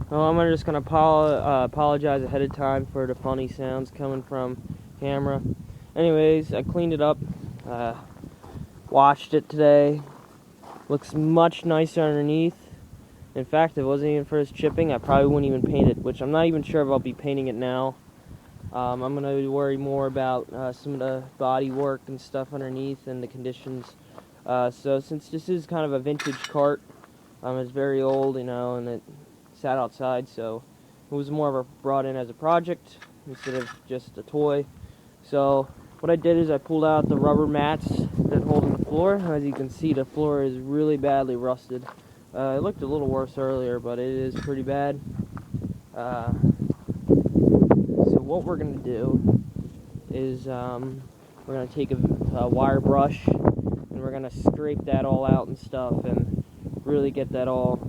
Well, I'm just gonna apologize ahead of time for the funny sounds coming from camera. Anyways, I cleaned it up, washed it today. Looks much nicer underneath. In fact, if it wasn't even for this chipping, I probably wouldn't even paint it, which I'm not even sure if I'll be painting it now. I'm gonna worry more about some of the body work and stuff underneath and the conditions. So since this is kind of a vintage cart, it's very old, and it sat outside, so it was more of a brought in as a project instead of just a toy. So what I did is I pulled out the rubber mats that hold in the floor. As you can see, the floor is really badly rusted. It looked a little worse earlier, but it is pretty bad. So what we're going to do is we're going to take a wire brush and we're going to scrape that all out and stuff and really get that all,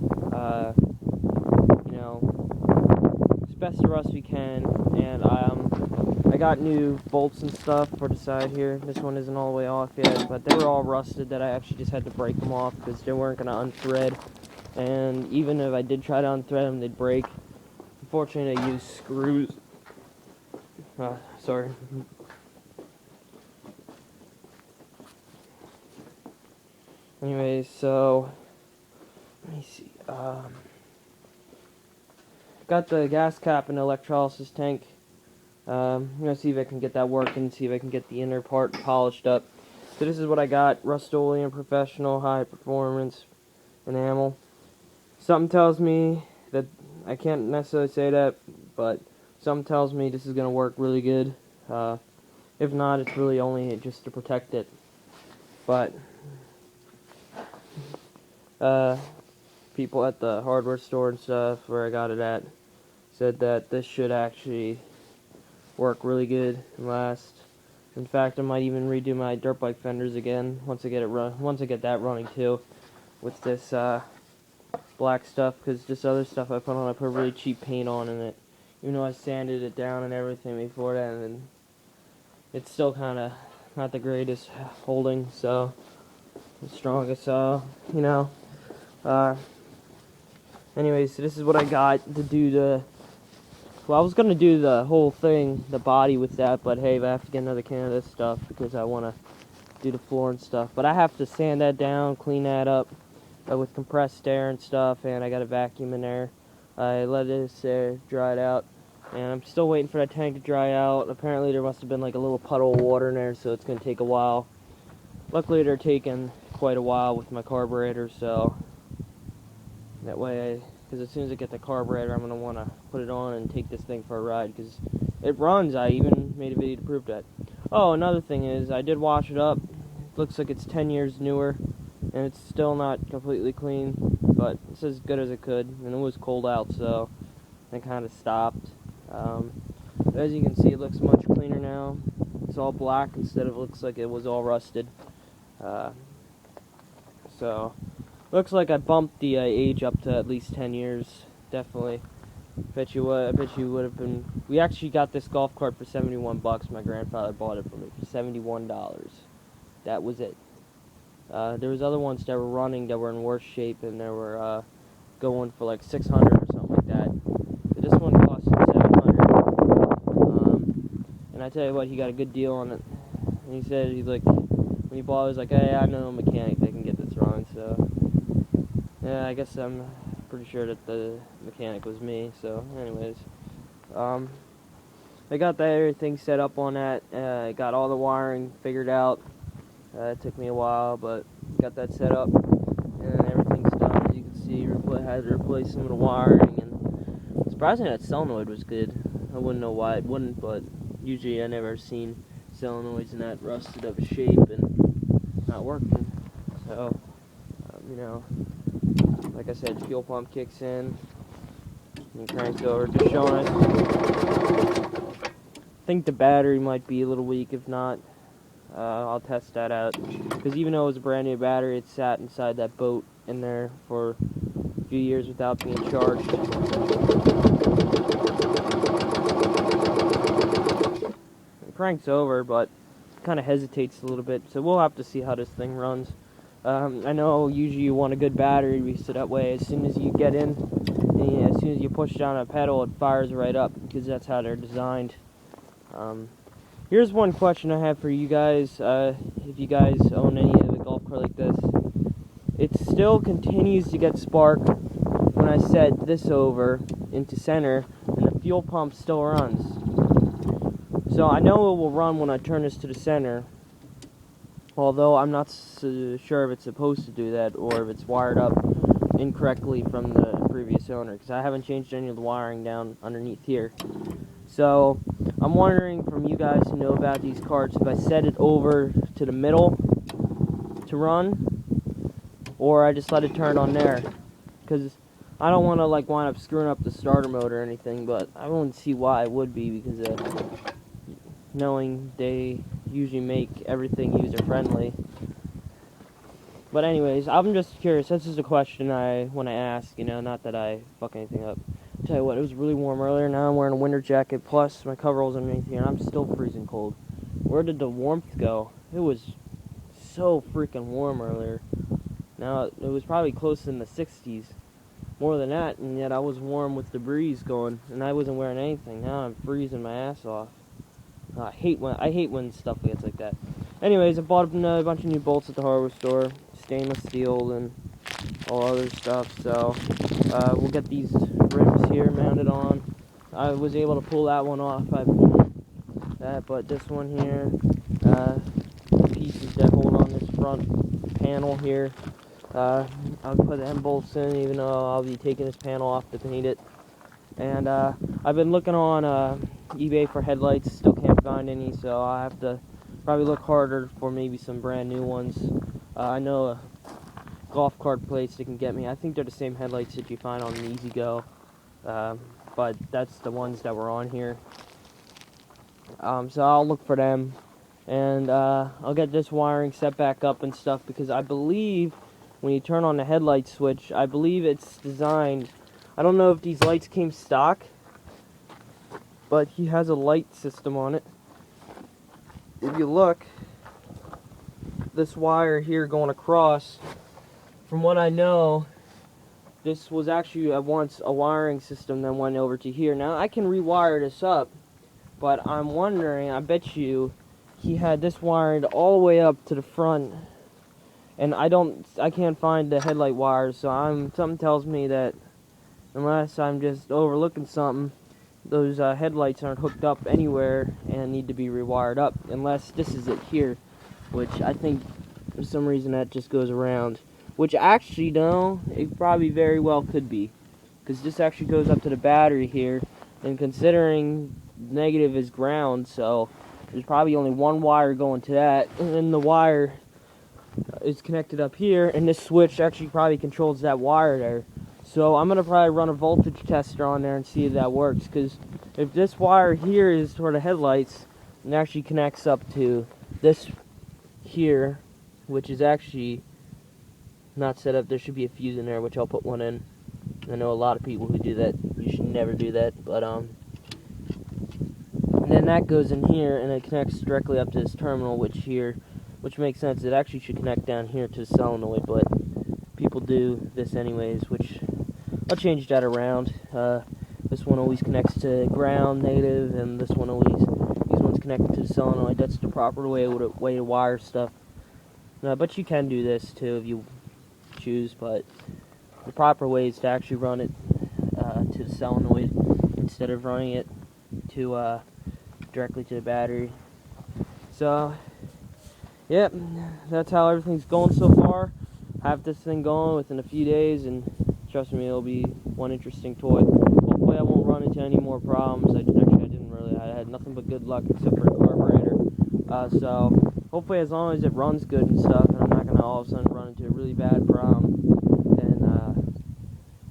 as best of us we can. And I got new bolts and stuff for the side here. This one isn't all the way off yet, but they were all rusted that I actually just had to break them off because they weren't going to unthread. And even if I did try to unthread them, they'd break. Unfortunately, I used screws. Sorry. Anyways, so let me see. Got the gas cap and electrolysis tank. I'm gonna see if I can get that working. See if I can get the inner part polished up. So this is what I got: Rust-Oleum Professional High Performance Enamel. Something tells me that I can't necessarily say that, but something tells me this is gonna work really good. If not, it's really only just to protect it. But people at the hardware store and stuff where I got it at said that this should actually work really good and last. In fact, I might even redo my dirt bike fenders again once I get that running too, with this black stuff, because this other stuff I put really cheap paint on in it. Even though I sanded it down and everything before that, and it's still kind of not the greatest holding, so the strongest, anyways, so this is what I got to do well, I was going to do the whole thing, the body with that, but hey, I have to get another can of this stuff because I want to do the floor and stuff. But I have to sand that down, clean that up with compressed air and stuff, and I got a vacuum in there. I let this dry it out, and I'm still waiting for that tank to dry out. Apparently there must have been like a little puddle of water in there, so it's going to take a while. Luckily they're taking quite a while with my carburetor, so that way, because as soon as I get the carburetor, I'm going to want to put it on and take this thing for a ride, because it runs. I even made a video to prove that. Oh, another thing is, I did wash it up. It looks like it's 10 years newer, and it's still not completely clean, but it's as good as it could, and it was cold out, so I kind of stopped. As you can see, it looks much cleaner now. It's all black instead of looks like it was all rusted. So looks like I bumped the age up to at least 10 years, definitely. I bet you would have been. We actually got this golf cart for $71. My grandfather bought it for me for $71. That was it. There was other ones that were running that were in worse shape, and they were going for like $600 or something like that. But this one cost $700. And I tell you what, he got a good deal on it. And he said when he bought it, he was like, "Hey, I know a mechanic that can get this running." So yeah, I guess I'm pretty sure that the mechanic was me. So anyways, I got everything set up on that. I got all the wiring figured out. It took me a while, but got that set up, and everything's done. As you can see, had to replace some of the wiring, and surprisingly that solenoid was good. I wouldn't know why it wouldn't, but usually I never seen solenoids in that rusted up shape and not working. So, like I said, fuel pump kicks in and cranks over, just showing it. I think the battery might be a little weak. If not, I'll test that out, because even though it was a brand new battery, it sat inside that boat in there for a few years without being charged. It cranks over, but kind of hesitates a little bit, so we'll have to see how this thing runs. I know usually you want a good battery, so that way as soon as you get in, and as soon as you push down a pedal, it fires right up, because that's how they're designed. Here's one question I have for you guys. If you guys own any of a golf cart like this, it still continues to get spark when I set this over into center, and the fuel pump still runs. So I know it will run when I turn this to the center, although I'm not so sure if it's supposed to do that or if it's wired up incorrectly from the previous owner, because I haven't changed any of the wiring down underneath here. So I'm wondering from you guys who know about these carts, if I set it over to the middle to run, or I just let it turn on there, because I don't want to like wind up screwing up the starter mode or anything, but I wouldn't see why it would be, because knowing they usually make everything user friendly. But anyways, I'm just curious. This is a question I want to ask, you know, not that I fuck anything up. I'll tell you what, it was really warm earlier. Now I'm wearing a winter jacket, plus my coveralls underneath here, and I'm still freezing cold. Where did the warmth go? It was so freaking warm earlier. Now, it was probably close in the 60s. More than that, and yet I was warm with the breeze going, and I wasn't wearing anything. Now I'm freezing my ass off. I hate when stuff gets like that. Anyways, I bought a bunch of new bolts at the hardware store, stainless steel and all other stuff. So we'll get these rims here mounted on. I was able to pull that one off. I pulled that, but this one here, pieces that hold on this front panel here, I'll put them bolts in, even though I'll be taking this panel off to paint it. And I've been looking on eBay for headlights, still can't find any, so I'll have to probably look harder for maybe some brand new ones. I know a golf cart place that can get me. I think they're the same headlights that you find on the Easy Go, but that's the ones that were on here. So I'll look for them, and I'll get this wiring set back up and stuff, because I believe when you turn on the headlight switch, I believe it's designed, I don't know if these lights came stock, but he has a light system on it. If you look, this wire here going across, from what I know, this was actually once a wiring system that went over to here. Now I can rewire this up, but I'm wondering, I bet you he had this wired all the way up to the front, and I can't find the headlight wires, so something tells me that unless I'm just overlooking something, those headlights aren't hooked up anywhere and need to be rewired up, unless this is it here, which I think for some reason that just goes around, which actually, no, it probably very well could be, because this actually goes up to the battery here, and considering negative is ground, so there's probably only one wire going to that, and then the wire is connected up here, and this switch actually probably controls that wire there. So I'm going to probably run a voltage tester on there and see if that works, because if this wire here is for the headlights, it actually connects up to this here, which is actually not set up. There should be a fuse in there, which I'll put one in. I know a lot of people who do that. You should never do that, but and then that goes in here, and it connects directly up to this terminal, which makes sense. It actually should connect down here to the solenoid, but people do this anyways, which I'll change that around. This one always connects to ground, negative, and this one always, these ones connect to the solenoid. That's the proper way to wire stuff. But you can do this too if you choose, but the proper way is to actually run it to the solenoid instead of running it to directly to the battery. So, yep, that's how everything's going so far. Have this thing going within a few days, and trust me, it'll be one interesting toy. Hopefully I won't run into any more problems. I had nothing but good luck except for the carburetor. So hopefully, as long as it runs good and stuff, and I'm not going to all of a sudden run into a really bad problem, then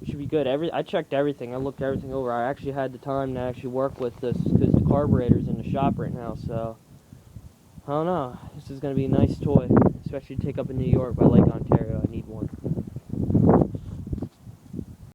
it should be good. I checked everything. I looked everything over. I actually had the time to actually work with this, because the carburetor's in the shop right now, so I don't know. This is going to be a nice toy, especially to take up in New York by Lake Ontario. I need one.